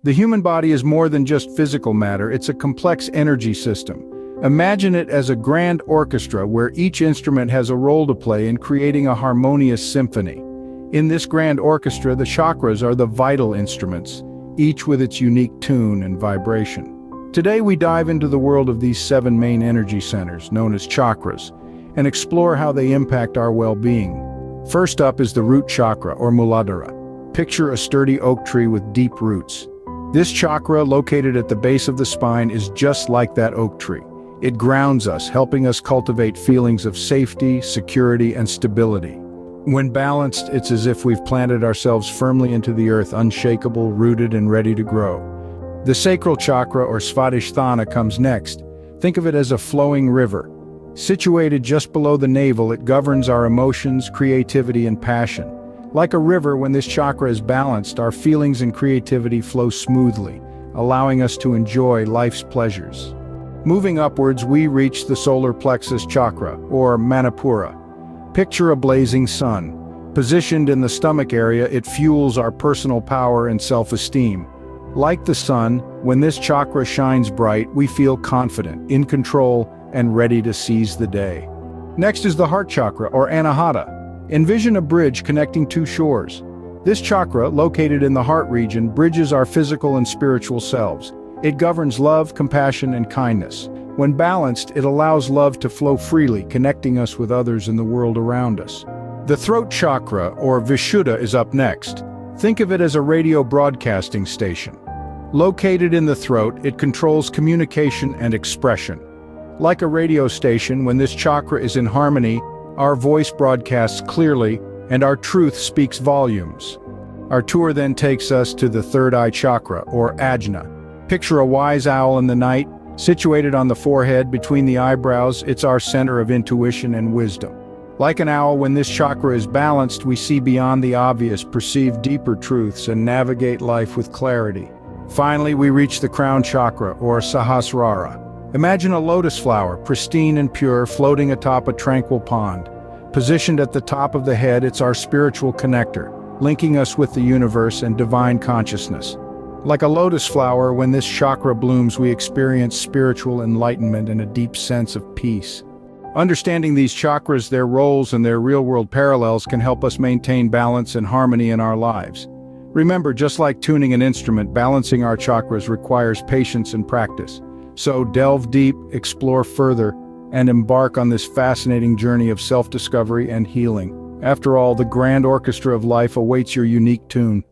The human body is more than just physical matter, it's a complex energy system. Imagine it as a grand orchestra where each instrument has a role to play in creating a harmonious symphony. In this grand orchestra, the chakras are the vital instruments, each with its unique tune and vibration. Today we dive into the world of these 7 main energy centers, known as chakras, and explore how they impact our well-being. First up is the root chakra, or Muladhara. Picture a sturdy oak tree with deep roots. This chakra, located at the base of the spine, is just like that oak tree. It grounds us, helping us cultivate feelings of safety, security, and stability. When balanced, it's as if we've planted ourselves firmly into the earth, unshakable, rooted, and ready to grow. The sacral chakra, or Svadhisthana, comes next. Think of it as a flowing river. Situated just below the navel, it governs our emotions, creativity, and passion. Like a river, when this chakra is balanced, our feelings and creativity flow smoothly, allowing us to enjoy life's pleasures. Moving upwards, we reach the solar plexus chakra, or Manipura. Picture a blazing sun. Positioned in the stomach area, it fuels our personal power and self-esteem. Like the sun, when this chakra shines bright, we feel confident, in control, and ready to seize the day. Next is the heart chakra, or Anahata. Envision a bridge connecting 2 shores. This chakra, located in the heart region, bridges our physical and spiritual selves. It governs love, compassion, and kindness. When balanced, it allows love to flow freely, connecting us with others in the world around us. The throat chakra, or Vishuddha, is up next. Think of it as a radio broadcasting station. Located in the throat, it controls communication and expression. Like a radio station, when this chakra is in harmony, our voice broadcasts clearly, and our truth speaks volumes. Our tour then takes us to the third eye chakra, or Ajna. Picture a wise owl in the night, situated on the forehead between the eyebrows. It's our center of intuition and wisdom. Like an owl, when this chakra is balanced, we see beyond the obvious, perceive deeper truths, and navigate life with clarity. Finally, we reach the crown chakra, or Sahasrara. Imagine a lotus flower, pristine and pure, floating atop a tranquil pond. Positioned at the top of the head, it's our spiritual connector, linking us with the universe and divine consciousness. Like a lotus flower, when this chakra blooms, we experience spiritual enlightenment and a deep sense of peace. Understanding these chakras, their roles, and their real-world parallels can help us maintain balance and harmony in our lives. Remember, just like tuning an instrument, balancing our chakras requires patience and practice. So delve deep, explore further, and embark on this fascinating journey of self-discovery and healing. After all, the grand orchestra of life awaits your unique tune.